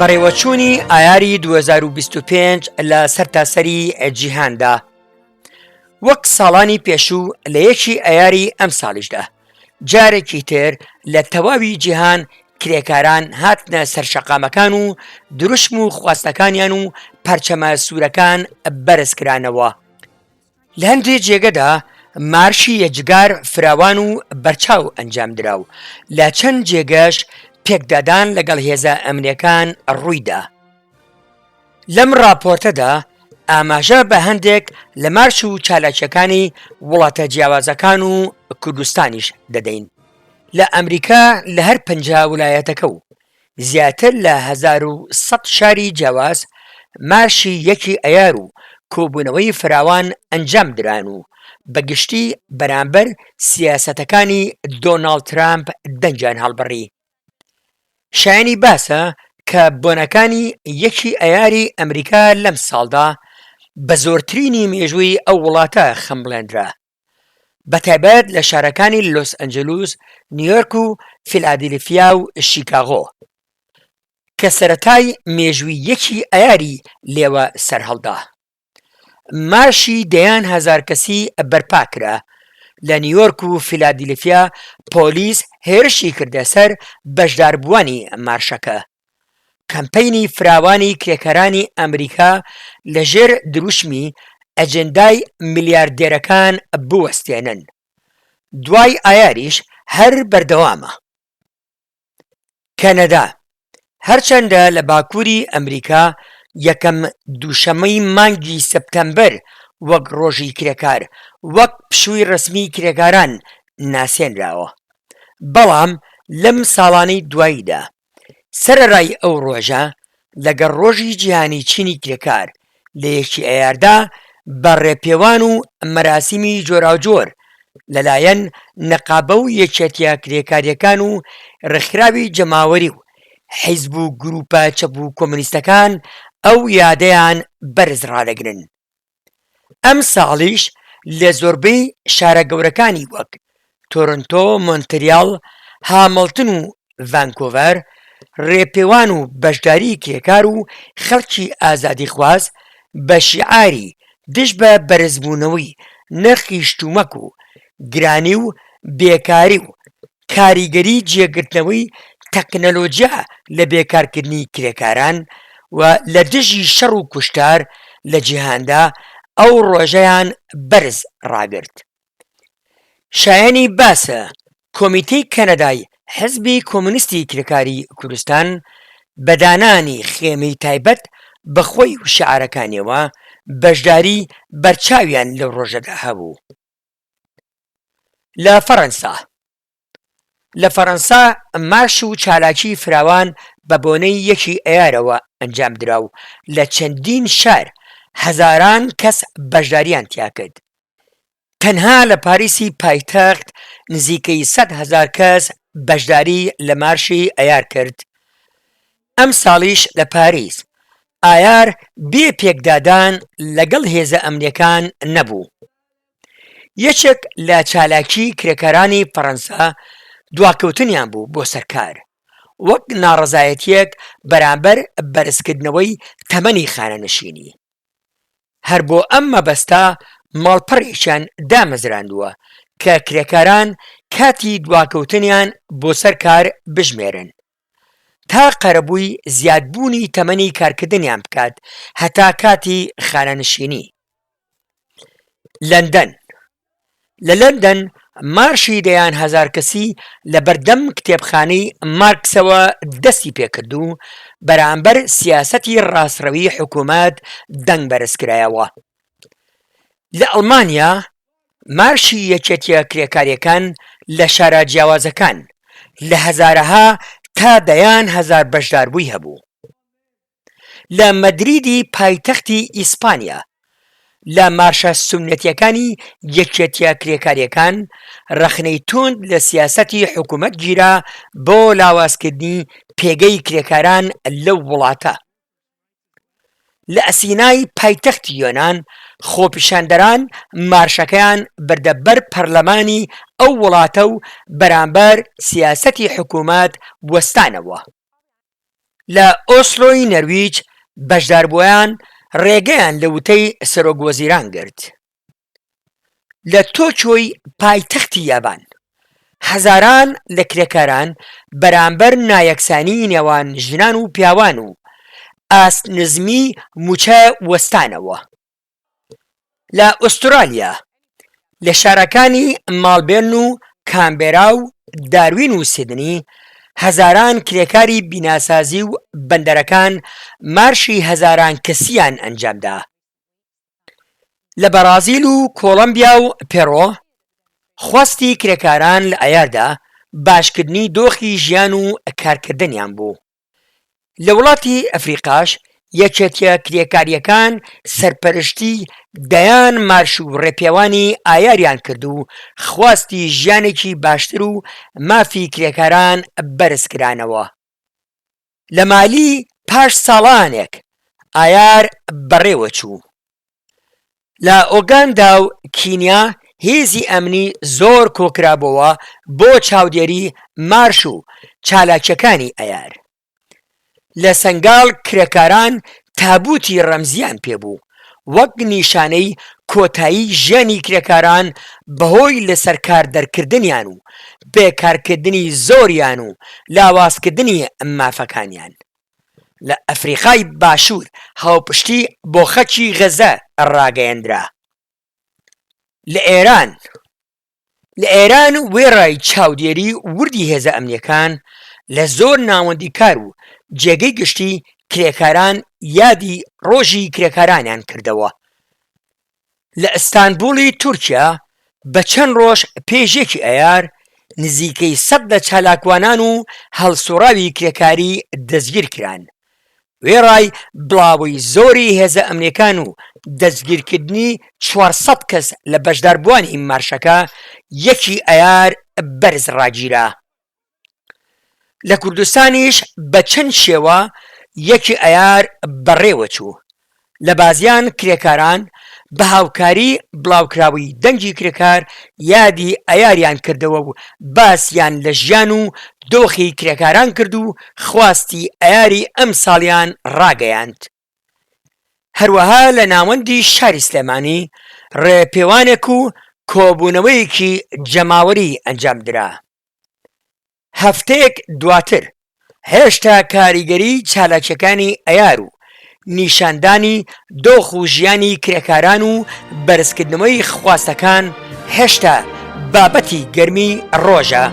بەڕێوەچوونی ئایاری 2025 لە سەرتاسەری جیهاندا وەک ساڵانی پێشوو لە یەکی ئایاری ئەم ساڵیشدا جارێکی تر لە تەواوی جیهان کرێکاران هاتنە سەرشەقامەکان و دروشم و خواستەکانیان و پەرچەمە سوورەکان بەرزکرانەوە. لە هەندێک جێگەدا مارشی یەکجار فراوان و بەرچاو ئەنجامدرا و لە چەند جێگەش پێکدادان لەگەڵ هێزە ئەمنیەکان ڕوویدا. لەم راپۆرتەدا ئاماژە بە هەندێک لە مارش و چالاکیەکانی وڵاتە جیاوازەکان و کوردستانیش دەدەین. لە ئەمریکا لە هەر 50 ویلایەتەکە و زیاتر لە 1100 شاری جیاواز مارشی یەکی ئەیار و کۆبوونەوەی فراوان ئەنجام دران و بەگشتی بەرامبەر سیاسەتەکانی دۆناڵد ترامپ دەنجیان هەڵبڕی. شایانی باسە کە بۆنەکانی یەکی ئەیاری ئەمریکا لەم ساڵدا بە زۆرترینی مێژووی ئەو وڵاتە خەمبڵێنرا، بەتایبەت لە شارەکانی لۆس ئەنجلوس، نیویۆرک و فیلادلفیا و شیکاغۆ کە سەرەتای مێژووی یەکی ئەیاری لێوە سەرهەڵدا. مارشی دەیان هەزار کەسی بەرپا کرا. لە نیویۆرک و فیلادلفیا پۆلیس هێرشی کردە سەر بەشداربووانی مارشەکە. کەمپەینی فراوانی کرێکەرانی ئەمریکا لەژێر دروشمی ئەجەندای میلیاردێرەکان بوەستێنن. دوای ئایاریش هەر بەردەوامە. کەنەدا هەرچەندە لە باکووری ئەمریکا یەکەم دووشەمەی مانگی سەپتەمبەر وەک ڕۆژی کرێکار وەک پشووی ڕسمی کرێکاران ناسێنراوە، بەڵام لەم ساڵانەی دواییدا سەرەڕای ئەو ڕۆژە لەگەڵ ڕۆژی جیهانی چینی کرێکار لە یەکی ئەیاردا بە ڕێپێوان و مەراسیمی جۆراوجۆر لەلایەن نەقابە و یەکێتیە کرێکاریەکان و ڕێکخراوی جەماوەری و حیزب و گروپە چەپ و کۆمونیستەکان ئەو یادەیان بەرز ڕادەگرن. ئەم ساڵیش لە زۆربەی شارە گەورەکانی وەک تۆرۆنتۆ، مۆنتریال، هامڵتن و ڤانکۆڤەر ڕێپێوان و بەشداری کرێکار و خەڵکی ئازادیخواز بە شیعاری دژ بە بەرزبوونەوەی نرخی شتومەک و گرانی و بێکاری و کاریگەری جێگرتنەوەی تەکنەلۆجیا لە بێکارکردنی کرێکاران و لە دژی شەڕ و کوشتار لە جیهاندا ئەو ڕۆژەیان بەرز ڕاگرت. شایانی باسە کۆمیتەی کەنەدای حیزبی کۆمونیستی کرێکاری کوردستان بەدانانی خێمەی تایبەت بەخۆی و شیعارەکانیەوە بەشداری بەرچاویان لەو ڕۆژەدا هەبوو. لە فەڕەنسا مارش و چالاکی فراوان بە بۆنەی یەکی ئەیارەوە ئەنجامدرا و لە چەندین شار هەزاران کەس بەشداریان تیا کرد. تەنها لە پاریسی پایتەخت نزیکەی 100,000 کەس بەشداری لە مارشی ئەیار کرد. ئەم ساڵیش لە پاریس ئایار بێ پێکدادان لەگەڵ هێزە ئەمنیەکان نەبوو. یەکێک لە چالاکی کرێکەرانی فەڕەنسا دواکەوتنیان بوو بۆ سەرکار وەک ناڕەزایەتیەک بەرامبەر بەرزکردنەوەی تەمەنی خانەنشینی. هەر بۆ ئەم مەبەستە ماڵپەڕێکیان دامەزراندووە کە کرێکاران کاتی دواکەوتنیان بۆ سەرکار بژمێرن تا قەرەبووی زیادبوونی تەمەنی کارکردنیان بکات هەتا کاتی خانەنشینی. لە لەندەن مارشی دەیان هەزار کەسی لە بەردەم کتێبخانەی مارکسەوە دەستی پێکرد و بەرامبەر سیاسەتی ڕاستڕەوی حکوومەت دەنگ بەرزکرایەوە. لە ئەڵمانیا مارشی یەکێتیە کرێکاریەکان لە شارە جیاوازەکان لە هەزارەها تا دەیان هەزار بەشداربووی هەبوو. لە مەدریدی پایتەختی ئیسپانیا لە مارشە سونەتیەکانی یەکێتیە کرێکاریەکان ڕەخنەی توند لە سیاسەتی حکوومەت گیرا بۆ لاوازکردنی پێگەی کرێکاران لەو وڵاتە. لە ئەسینای پایتەختی یۆنان خۆپیشاندەران مارشەکەیان بردەبەر پەرلەمانی ئەو وڵاتە و بەرامبەر سیاسەتی حکوومەت وەستانەوە. لە ئۆسلۆی نەرویج بەشداربوویان ڕێگەیان لە وتەی سەرۆکوەزیران گرت. لە تۆکیۆی پایتەختی یابان هەزاران لە کرێکاران بەرامبەر نایەکسانی نێوان ژنان و پیاوان و ئاستنزمی موچە وەستانەوە. لە ئوسترالیا لە شارەکانی ماڵبێرن و کامبێرا و داروین و سیدنی هەزاران کرێکاری بیناسازی و بەندەرەکان مارشی هەزاران کەسیان ئەنجامدا. لە بەرازیل و کۆڵەمبیا و پێڕۆ خواستی کرێکاران لە ئایاردا باشکردنی دۆخی ژیان و کارکردنیان بوو. لە وڵاتی ئەفریقاش یەکێتیە کرێکاریەکان سەرپەرشتی دەیان مارش و ڕێپێوانی ئایاریان کرد و خواستی ژیانێکی باشتر و مافی کرێکاران بەرزکرانەوە. لە مالی پاش ساڵانێک ئایار بەڕێوە چوو. لە ئۆگاندا و کینیا هێزی ئەمنی زۆر کۆکرابەوە بۆ چاودێری مارش و چالاکیەکانی ئایار. لە سەنگاڵ کرێکاران تابوتی ڕەمزیان پێبوو وەک نیشانەی کۆتایی ژیانی کرێکاران بەهۆی لەسەر کاردەرکردنیان و بێکارکردنی زۆریان و لاوازکردنی مافەکانیان. لە ئەفریقای باشوور هاوپشتی بۆ خەکی غەزە ڕاگەیەندرا. لە ئێران وێڕای چاودێری وردی هێزە ئەمنیەکان لە زۆر ناوەندی کار و جێگەی گشتی کرێکاران یادی ڕۆژی کرێکارانیان کردەوە. لە ئەستانبوڵی تورکیا بە چەند ڕۆژ پێشێکی ئایار نزیکەی 100 لە چالاکوانان و هەڵسوڕاوی کرێکاری دەستگیر کران. وێڕای بڵاوی زۆری هێزە ئەمنیەکان و دەستگیرکردنی 400 کەس لە بەشداربووانی مارشەکە یەکی ئایار بەرز ڕاگیرا. لە کوردستانیش بە چەند شێوە یەکی ئایار بەڕێوە چوو. لە بازیان کرێکاران بە هاوکاری بڵاوکراوی دەنگی کرێکار یادی ئایاریان کردەوە و باسییان لە ژیان و دۆخی کرێکاران کرد و خواستی ئایاری ئەم ساڵیان ڕاگەیاند. هەروەها لە ناوەندی شاری سلێمانی ڕێپێوانێک و کۆبوونەوەیەکی جەماوەری ئەنجامدرا. هەفتەیەک دواتر هێشتا کاریگەری چالاکیەکانی ئایار و نیشاندانی دۆخ و ژیانی کرێکاران و بەرزکردنەوەی خواستەکان هێشتا بابەتی گەرمی ڕۆژە